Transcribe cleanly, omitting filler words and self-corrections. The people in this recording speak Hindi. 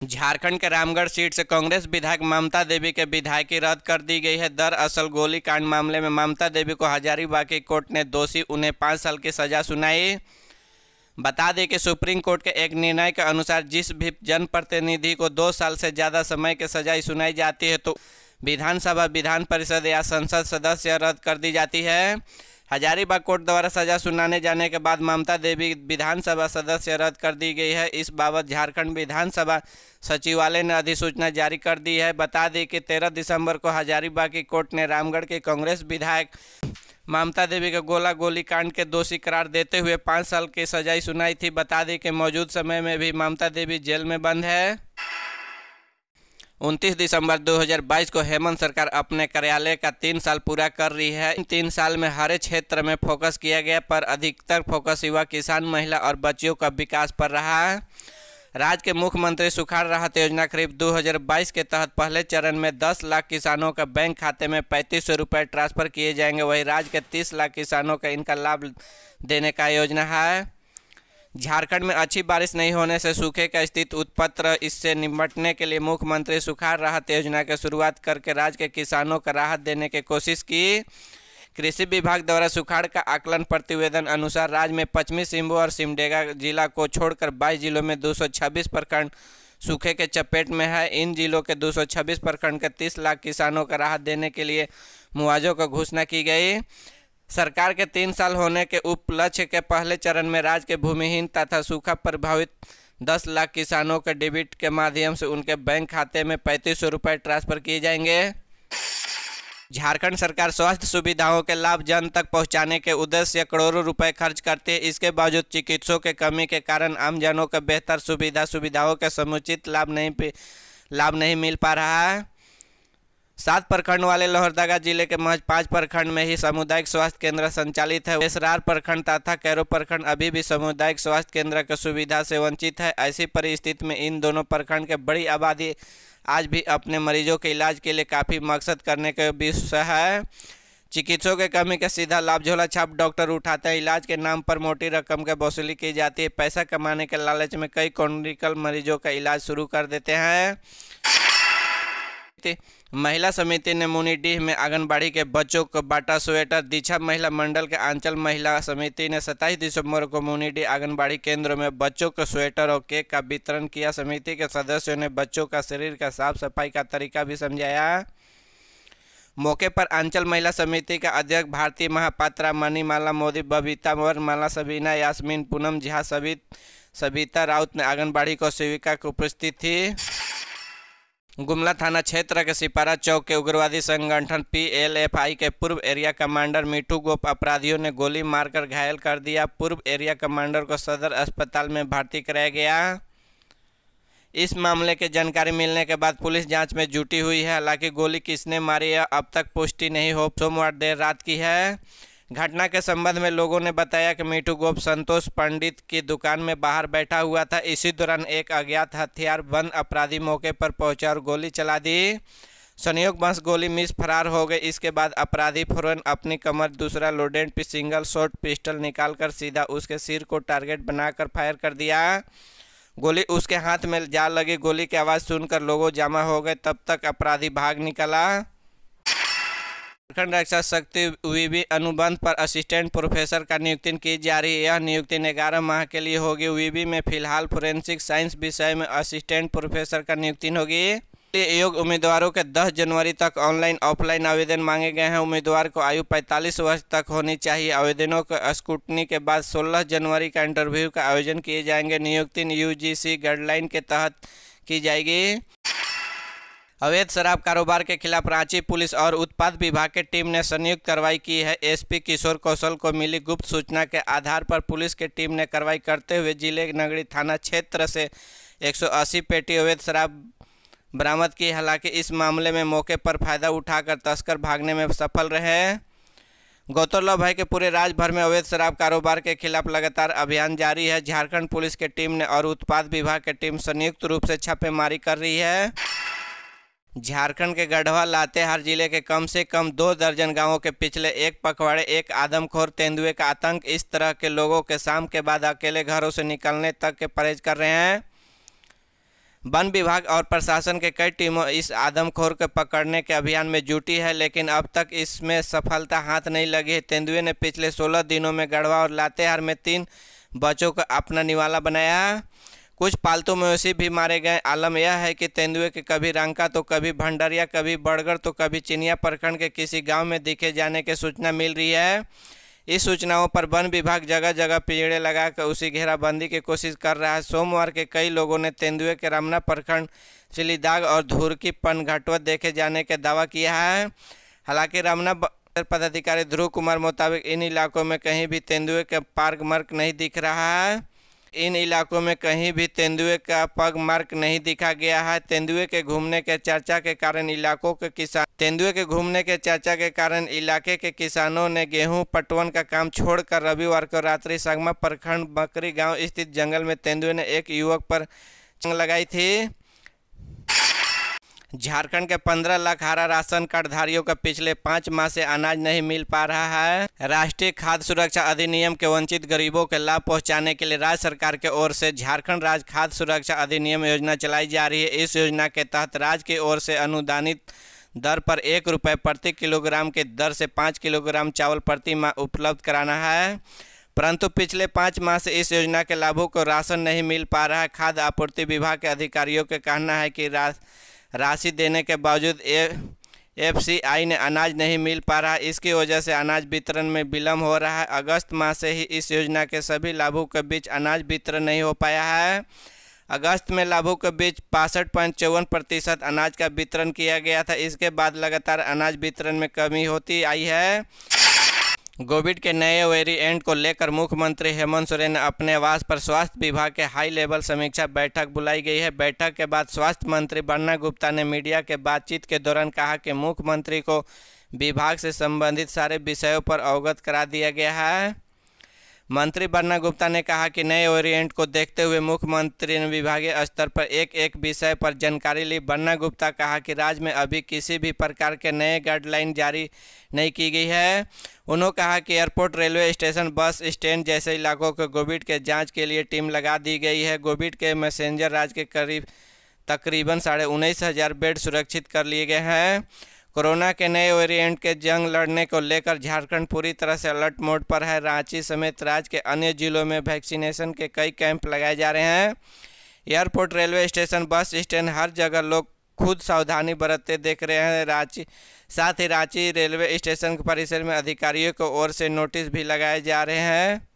झारखंड के रामगढ़ सीट से कांग्रेस विधायक ममता देवी के विधायकी रद्द कर दी गई है। दरअसल गोलीकांड मामले में ममता देवी को हजारीबाग की कोर्ट ने दोषी उन्हें 5 साल की सजा सुनाई। बता दें कि सुप्रीम कोर्ट के एक निर्णय के अनुसार जिस भी जनप्रतिनिधि को 2 साल से ज़्यादा समय की सजा सुनाई जाती है तो विधानसभा, विधान परिषद या संसद सदस्य रद्द कर दी जाती है। हजारीबाग कोर्ट द्वारा सजा सुनाने जाने के बाद ममता देवी विधानसभा सदस्य रद्द कर दी गई है। इस बाबत झारखंड विधानसभा सचिवालय ने अधिसूचना जारी कर दी है। बता दें कि 13 दिसंबर को हजारीबाग की कोर्ट ने रामगढ़ के कांग्रेस विधायक ममता देवी को गोलीकांड के दोषी करार देते हुए 5 साल की सजा सुनाई थी। बता दें कि मौजूद समय में भी ममता देवी जेल में बंद है। 29 दिसंबर 2022 को हेमंत सरकार अपने कार्यालय का 3 साल पूरा कर रही है। इन 3 साल में हर क्षेत्र में फोकस किया गया, पर अधिकतर फोकस युवा, किसान, महिला और बच्चियों का विकास पर रहा है। राज्य के मुख्यमंत्री सुखाड़ राहत योजना करीब 2022 के तहत पहले चरण में 10 लाख किसानों का बैंक खाते में 3500 रुपये ट्रांसफर किए जाएंगे। वहीं राज्य के 30 लाख किसानों का इनका लाभ देने का योजना है। झारखंड में अच्छी बारिश नहीं होने से सूखे का स्थिति उत्पन्न, इससे निपटने के लिए मुख्यमंत्री सुखाड़ राहत योजना की शुरुआत करके राज्य के किसानों को राहत देने की कोशिश की। कृषि विभाग द्वारा सुखाड़ का आकलन प्रतिवेदन अनुसार राज्य में पश्चिमी सिंहभूम और सिमडेगा जिला को छोड़कर 22 जिलों में 226 प्रखंड सूखे के चपेट में है। इन जिलों के 226 प्रखंड के 30 लाख किसानों को राहत देने के लिए मुआवजे की घोषणा की गई। सरकार के 3 साल होने के उपलक्ष्य के पहले चरण में राज्य के भूमिहीन तथा सूखा प्रभावित 10 लाख किसानों के डेबिट के माध्यम से उनके बैंक खाते में 3500 रुपये ट्रांसफर किए जाएंगे। झारखंड सरकार स्वास्थ्य सुविधाओं के लाभ जन तक पहुंचाने के उद्देश्य से करोड़ों रुपए खर्च करती है। इसके बावजूद चिकित्सकों के कमी के कारण आमजनों को बेहतर सुविधाओं का समुचित लाभ नहीं मिल पा रहा है। 7 प्रखंड वाले लोहरदगा जिले के महज 5 प्रखंड में ही सामुदायिक स्वास्थ्य केंद्र संचालित है। बेसरार प्रखंड तथा कैरो प्रखंड अभी भी सामुदायिक स्वास्थ्य केंद्र की सुविधा से वंचित है। ऐसी परिस्थिति में इन दोनों प्रखंड के बड़ी आबादी आज भी अपने मरीजों के इलाज के लिए काफ़ी मकसद करने का विषय है। चिकित्सकों के कमी का सीधा लाभ झोला छाप डॉक्टर उठाते हैं। इलाज के नाम पर मोटी रकम की वसूली की जाती है। पैसा कमाने के लालच में कई क्रोनिकल मरीजों का इलाज शुरू कर देते हैं। महिला समिति ने मुनीडीह में आंगनबाड़ी के बच्चों को बांटा स्वेटर। दीक्षा महिला मंडल के आंचल महिला समिति ने 27 दिसंबर को मुनीडीह आंगनबाड़ी केंद्रों में बच्चों को स्वेटर और केक का वितरण किया। समिति के सदस्यों ने बच्चों का शरीर का साफ सफाई का तरीका भी समझाया। मौके पर आंचल महिला समिति का अध्यक्ष भारती महापात्रा, मणिमाला मोदी, बबीता वरमाला, सबीना यास्मीन, पूनम झा, सविता राउत ने आंगनबाड़ी को सेविका की उपस्थित थी। गुमला थाना क्षेत्र के सिपारा चौक के उग्रवादी संगठन PLFI के पूर्व एरिया कमांडर मिठू गोप अपराधियों ने गोली मारकर घायल कर दिया। पूर्व एरिया कमांडर को सदर अस्पताल में भर्ती कराया गया। इस मामले की जानकारी मिलने के बाद पुलिस जांच में जुटी हुई है। हालांकि गोली किसने मारी है अब तक पुष्टि नहीं हो। सोमवार देर रात की है। घटना के संबंध में लोगों ने बताया कि मिठू गोप संतोष पंडित की दुकान में बाहर बैठा हुआ था। इसी दौरान एक अज्ञात हथियारबंद अपराधी मौके पर पहुंचा और गोली चला दी। संयोगवश गोली मिस फरार हो गई। इसके बाद अपराधी फौरन अपनी कमर दूसरा लोडेड सिंगल शॉट पिस्टल निकालकर सीधा उसके सिर को टारगेट बनाकर फायर कर दिया। गोली उसके हाथ में जा लगी। गोली की आवाज़ सुनकर लोग जमा हो गए। तब तक अपराधी भाग निकला। झारखंड रक्षा शक्ति विवि अनुबंध पर असिस्टेंट प्रोफेसर का नियुक्ति की जा रही है। यह नियुक्ति 11 माह के लिए होगी। विवि में फिलहाल फोरेंसिक साइंस विषय में असिस्टेंट प्रोफेसर का नियुक्ति होगी। योग्य उम्मीदवारों के 10 जनवरी तक ऑनलाइन ऑफलाइन आवेदन मांगे गए हैं। उम्मीदवार को आयु 45 वर्ष तक होनी चाहिए। आवेदनों को स्क्रूटनी के बाद 16 जनवरी का इंटरव्यू का आयोजन किए जाएंगे। नियुक्ति UGC गाइडलाइन के तहत की जाएगी। अवैध शराब कारोबार के खिलाफ रांची पुलिस और उत्पाद विभाग की टीम ने संयुक्त कार्रवाई की है। SP किशोर कौशल को मिली गुप्त सूचना के आधार पर पुलिस की टीम ने कार्रवाई करते हुए जिले के नगरी थाना क्षेत्र से 180 पेटी अवैध शराब बरामद की। हालांकि इस मामले में मौके पर फायदा उठाकर तस्कर भागने में सफल रहे। गौरतलब है कि पूरे राज्य भर में अवैध शराब कारोबार के खिलाफ लगातार अभियान जारी है। झारखंड पुलिस की टीम ने और उत्पाद विभाग की टीम संयुक्त रूप से छापेमारी कर रही है। झारखंड के गढ़वा लातेहार जिले के कम से कम 2 दर्जन गांवों के पिछले एक पखवाड़े एक आदमखोर तेंदुए का आतंक इस तरह के लोगों के शाम के बाद अकेले घरों से निकलने तक के परहेज कर रहे हैं। वन विभाग और प्रशासन के कई टीमों इस आदमखोर को पकड़ने के अभियान में जुटी है, लेकिन अब तक इसमें सफलता हाथ नहीं लगी है। तेंदुए ने पिछले 16 दिनों में गढ़वा और लातेहार में 3 बच्चों को अपना निवाला बनाया। कुछ पालतू मवेशी भी मारे गए। आलम यह है कि तेंदुए के कभी रंका तो कभी भंडरिया, कभी बड़गड़ तो कभी चिनिया प्रखंड के किसी गांव में दिखे जाने की सूचना मिल रही है। इस सूचनाओं पर वन विभाग जगह जगह पिंजड़े लगाकर उसी घेराबंदी की कोशिश कर रहा है। सोमवार के कई लोगों ने तेंदुए के रमना प्रखंड सिलीदाग और धुरकी पनघटवत देखे जाने का दावा किया है। हालांकि रमना पदाधिकारी ध्रुव कुमार मुताबिक इन इलाकों में कहीं भी तेंदुए का पार्क मार्क नहीं दिख रहा है। इन इलाकों में कहीं भी तेंदुए का पग मार्क नहीं दिखा गया है। तेंदुए के घूमने के चर्चा के कारण इलाके के किसानों ने गेहूं पटवन का काम छोड़कर रविवार को रात्रि संगमा प्रखंड बकरी गांव स्थित जंगल में तेंदुए ने एक युवक पर जंग लगाई थी। झारखंड के 15 लाख हरा राशन कार्डधारियों का पिछले 5 माह से अनाज नहीं मिल पा रहा है। राष्ट्रीय खाद्य सुरक्षा अधिनियम के वंचित गरीबों के लाभ पहुंचाने के लिए राज्य सरकार की ओर से झारखंड राज्य खाद्य सुरक्षा अधिनियम योजना चलाई जा रही है। इस योजना के तहत राज्य की ओर से अनुदानित दर पर 1 रुपये प्रति किलोग्राम की दर से 5 किलोग्राम चावल प्रति माह उपलब्ध कराना है, परंतु पिछले 5 माह से इस योजना के लाभों को राशन नहीं मिल पा रहा है। खाद्य आपूर्ति विभाग के अधिकारियों का कहना है कि राशि देने के बावजूद एफसीआई ने अनाज नहीं मिल पा रहा है। इसकी वजह से अनाज वितरण में विलम्ब हो रहा है। अगस्त माह से ही इस योजना के सभी लाभों के बीच अनाज वितरण नहीं हो पाया है। अगस्त में लाभों के बीच 65.54% अनाज का वितरण किया गया था। इसके बाद लगातार अनाज वितरण में कमी होती आई है। कोविड के नए वेरिएंट को लेकर मुख्यमंत्री हेमंत सोरेन ने अपने आवास पर स्वास्थ्य विभाग के हाई लेवल समीक्षा बैठक बुलाई गई है। बैठक के बाद स्वास्थ्य मंत्री बन्ना गुप्ता ने मीडिया के बातचीत के दौरान कहा कि मुख्यमंत्री को विभाग से संबंधित सारे विषयों पर अवगत करा दिया गया है। मंत्री बन्ना गुप्ता ने कहा कि नए वेरिएंट को देखते हुए मुख्यमंत्री ने विभागीय स्तर पर एक विषय पर जानकारी ली। बन्ना गुप्ता कहा कि राज्य में अभी किसी भी प्रकार के नए गाइडलाइन जारी नहीं की गई है। उन्होंने कहा कि airport, railway station, bus stand जैसे इलाकों को कोविड के जांच के लिए टीम लगा दी गई है। कोविड के मैसेंजर राज्य के तकरीबन 19,500 बेड सुरक्षित कर लिए गए हैं। कोरोना के नए वेरिएंट के जंग लड़ने को लेकर झारखंड पूरी तरह से अलर्ट मोड पर है। रांची समेत राज्य के अन्य जिलों में वैक्सीनेशन के कई कैंप लगाए जा रहे हैं। Airport, railway station, bus stand, हर जगह लोग खुद सावधानी बरतते देख रहे हैं। साथ ही रांची रेलवे स्टेशन परिसर में अधिकारियों की ओर से नोटिस भी लगाए जा रहे हैं।